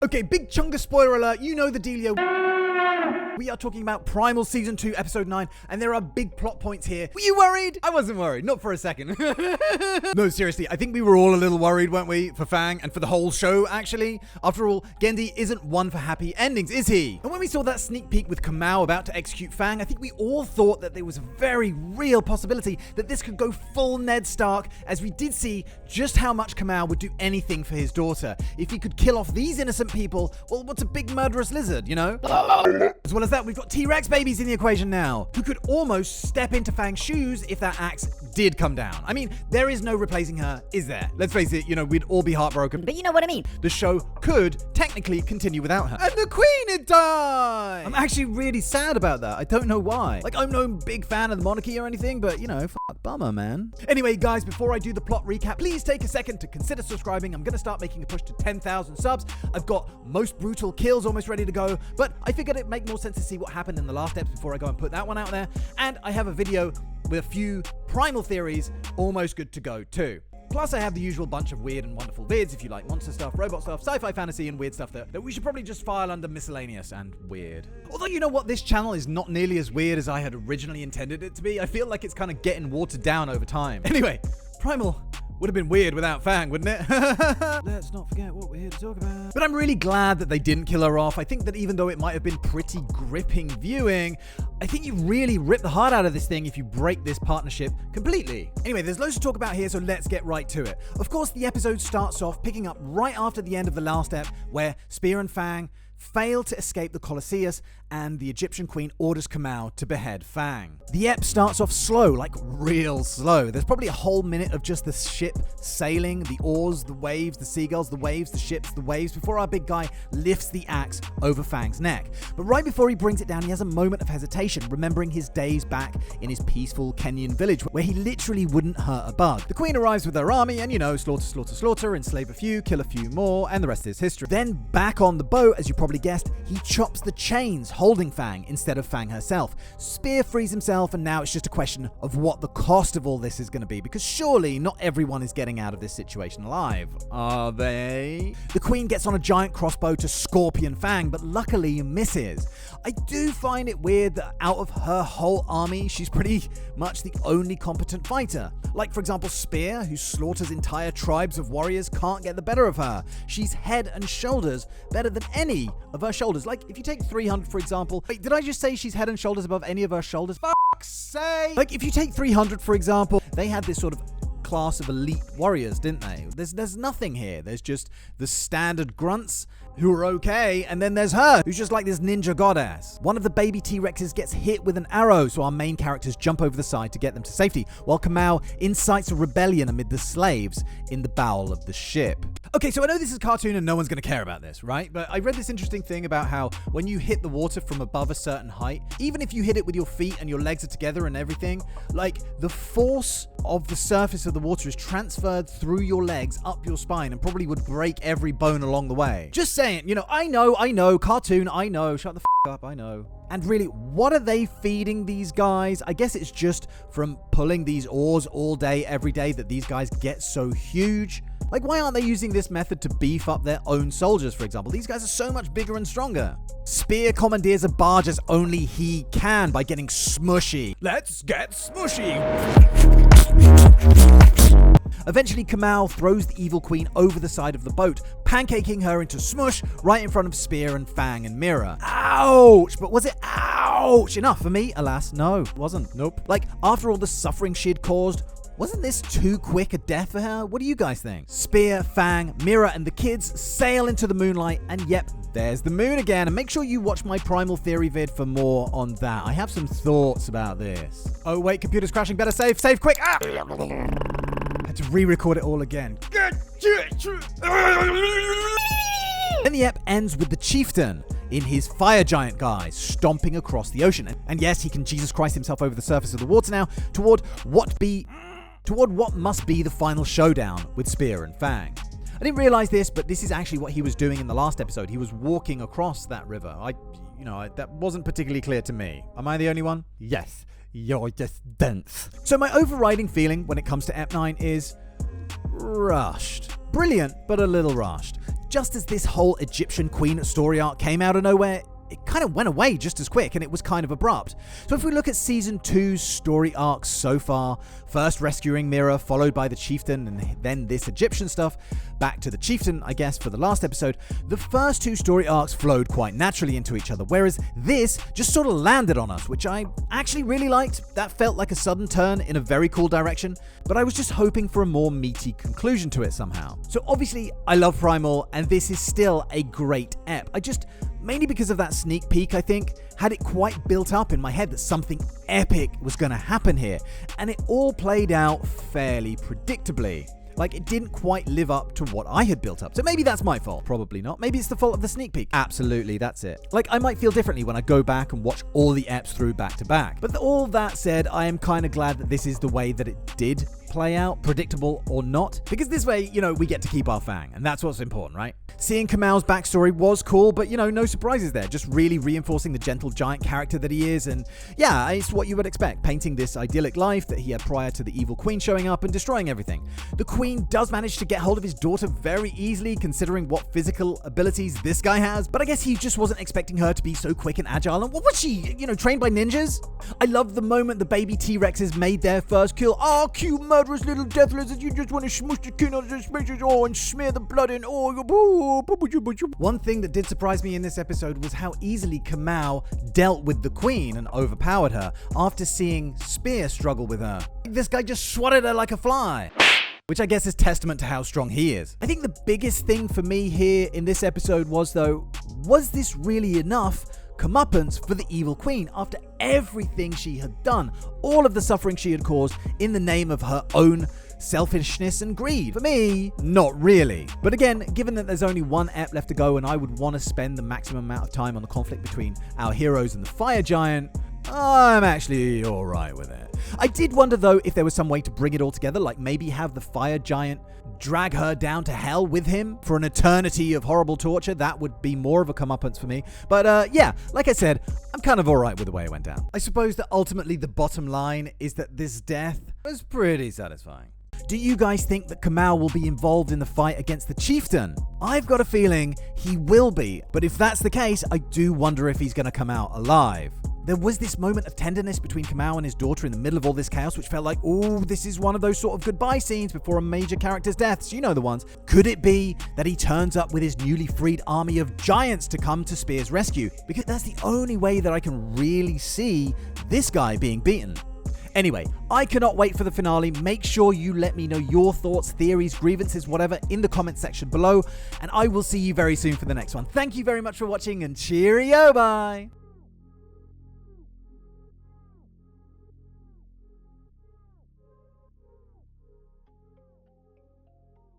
Okay, big chunga spoiler alert, you know the dealio. We are talking about Primal Season 2, Episode 9, and there are big plot points here. Were you worried? I wasn't worried, not for a second. No, seriously, I think we were all a little worried, weren't we? For Fang, and for the whole show, actually. After all, Gendy isn't one for happy endings, is he? And when we saw that sneak peek with Kamau about to execute Fang, I think we all thought that there was a very real possibility that this could go full Ned Stark, as we did see just how much Kamau would do anything for his daughter. If he could kill off these innocent people, well, what's a big murderous lizard, you know? As well as that, we've got T-Rex babies in the equation now, who could almost step into Fang's shoes if that axe did come down. I mean, there is no replacing her, is there? Let's face it, we'd all be heartbroken. But you know what I mean. The show could technically continue without her. And the Queen had died! I'm actually really sad about that. I don't know why. Like, I'm no big fan of the monarchy or anything, but, bummer, man. Anyway, guys, before I do the plot recap, please take a second to consider subscribing. I'm going to start making a push to 10,000 subs. I've got most brutal kills almost ready to go, but I figured it'd make more sense to see what happened in the last episode before I go and put that one out there. And I have a video with a few Primal theories almost good to go too. Plus, I have the usual bunch of weird and wonderful vids if you like monster stuff, robot stuff, sci-fi fantasy, and weird stuff that we should probably just file under miscellaneous and weird. Although, you know what? This channel is not nearly as weird as I had originally intended it to be. I feel like it's kind of getting watered down over time. Anyway, Primal would have been weird without Fang, wouldn't it? Let's not forget what we're here to talk about. But I'm really glad that they didn't kill her off. I think that even though it might have been pretty gripping viewing, I think you really rip the heart out of this thing if you break this partnership completely. Anyway, there's loads to talk about here, so let's get right to it. Of course, the episode starts off picking up right after the end of the last ep, where Spear and Fang fail to escape the Colossaeus, and the Egyptian queen orders Kamau to behead Fang. The ep starts off slow, like real slow. There's probably a whole minute of just the ship sailing, the oars, the waves, the seagulls, the waves, the ships, the waves, before our big guy lifts the axe over Fang's neck. But right before he brings it down, he has a moment of hesitation, remembering his days back in his peaceful Kenyan village, where he literally wouldn't hurt a bug. The queen arrives with her army, and slaughter, slaughter, slaughter, enslave a few, kill a few more, and the rest is history. Then back on the boat, as you probably guessed, he chops the chains holding Fang instead of Fang herself. Spear frees himself, and now it's just a question of what the cost of all this is going to be, because surely not everyone is getting out of this situation alive, are they? The queen gets on a giant crossbow to scorpion Fang, but luckily misses. I do find it weird that out of her whole army, she's pretty much the only competent fighter. Like, for example, Spear, who slaughters entire tribes of warriors, can't get the better of her. She's head and shoulders better than any of her shoulders. Like, if you take 300, for example. Wait, did I just say she's head and shoulders above any of her shoulders? Fuck's sake! Like, if you take 300, for example, they had this sort of class of elite warriors, didn't they? There's nothing here. There's just the standard grunts who are okay, and then there's her, who's just like this ninja goddess. One of the baby T-Rexes gets hit with an arrow, so our main characters jump over the side to get them to safety, while Kamau incites a rebellion amid the slaves in the bowel of the ship. Okay, so I know this is a cartoon and no one's going to care about this, right? But I read this interesting thing about how when you hit the water from above a certain height, even if you hit it with your feet and your legs are together and everything, like the force of the surface of the water is transferred through your legs up your spine and probably would break every bone along the way. Just saying, I know, cartoon, I know, shut the up, I know. And really, what are they feeding these guys? I guess it's just from pulling these oars all day, every day, that these guys get so huge. Like, why aren't they using this method to beef up their own soldiers, for example? These guys are so much bigger and stronger. Spear commandeers a barge as only he can by getting smushy. Let's get smushy! Eventually, Kamau throws the evil queen over the side of the boat, pancaking her into smush right in front of Spear and Fang and Mira. Ouch! But was it ouch enough for me? Alas, no, wasn't. Nope. Like, after all the suffering she'd caused, wasn't this too quick a death for her? What do you guys think? Spear, Fang, Mira, and the kids sail into the moonlight, and yep, there's the moon again. And make sure you watch my Primal Theory vid for more on that. I have some thoughts about this. Oh wait, computer's crashing. Better save. Save quick. Ah! Had to re-record it all again. Then the ep ends with the chieftain in his fire giant guise stomping across the ocean. And yes, he can Jesus Christ himself over the surface of the water now toward what must be the final showdown with Spear and Fang. I didn't realize this, but this is actually what he was doing in the last episode. He was walking across that river. That wasn't particularly clear to me. Am I the only one? Yes, you're just dense. So my overriding feeling when it comes to EP9 is rushed. Brilliant, but a little rushed. just as this whole Egyptian queen story arc came out of nowhere, it kind of went away just as quick, and it was kind of abrupt. So if we look at Season 2's story arcs so far, first rescuing Mira, followed by the chieftain, and then this Egyptian stuff, back to the chieftain, I guess, for the last episode, the first 2 story arcs flowed quite naturally into each other, whereas this just sort of landed on us, which I actually really liked. That felt like a sudden turn in a very cool direction, but I was just hoping for a more meaty conclusion to it somehow. So obviously, I love Primal, and this is still a great ep. Mainly because of that sneak peek, I think, had it quite built up in my head that something epic was going to happen here, and it all played out fairly predictably. Like, it didn't quite live up to what I had built up. So maybe that's my fault. Probably not. Maybe it's the fault of the sneak peek. Absolutely, that's it. Like, I might feel differently when I go back and watch all the eps through back to back. But all that said, I am kind of glad that this is the way that it did play out, predictable or not. Because this way, we get to keep our fang, and that's what's important, right? Seeing Kamal's backstory was cool, but no surprises there. Just really reinforcing the gentle giant character that he is, and yeah, it's what you would expect, painting this idyllic life that he had prior to the evil queen showing up and destroying everything. The queen does manage to get hold of his daughter very easily, considering what physical abilities this guy has, but I guess he just wasn't expecting her to be so quick and agile, and what was she, trained by ninjas? I love the moment the baby T-Rexes made their first kill. Oh, cute murderous little death lizards, you just want to smush the king out of the spaces, and smear the blood in, One thing that did surprise me in this episode was how easily Kamal dealt with the queen and overpowered her after seeing Spear struggle with her. This guy just swatted her like a fly, which I guess is testament to how strong he is. I think the biggest thing for me here in this episode was this really enough comeuppance for the evil queen after everything she had done, all of the suffering she had caused in the name of her own selfishness and greed? For me, not really. But again, given that there's only one ep left to go and I would want to spend the maximum amount of time on the conflict between our heroes and the fire giant, I'm actually alright with it. I did wonder though if there was some way to bring it all together, like maybe have the fire giant drag her down to hell with him for an eternity of horrible torture. That would be more of a comeuppance for me. But yeah, like I said, I'm kind of alright with the way it went down. I suppose that ultimately the bottom line is that this death was pretty satisfying. Do you guys think that Kamal will be involved in the fight against the chieftain? I've got a feeling he will be, but if that's the case, I do wonder if he's going to come out alive. There was this moment of tenderness between Kamal and his daughter in the middle of all this chaos, which felt like, oh, this is one of those sort of goodbye scenes before a major character's deaths. You know the ones. Could it be that he turns up with his newly freed army of giants to come to Spear's rescue? Because that's the only way that I can really see this guy being beaten. Anyway, I cannot wait for the finale. Make sure you let me know your thoughts, theories, grievances, whatever in the comments section below, and I will see you very soon for the next one. Thank you very much for watching, and cheerio, bye!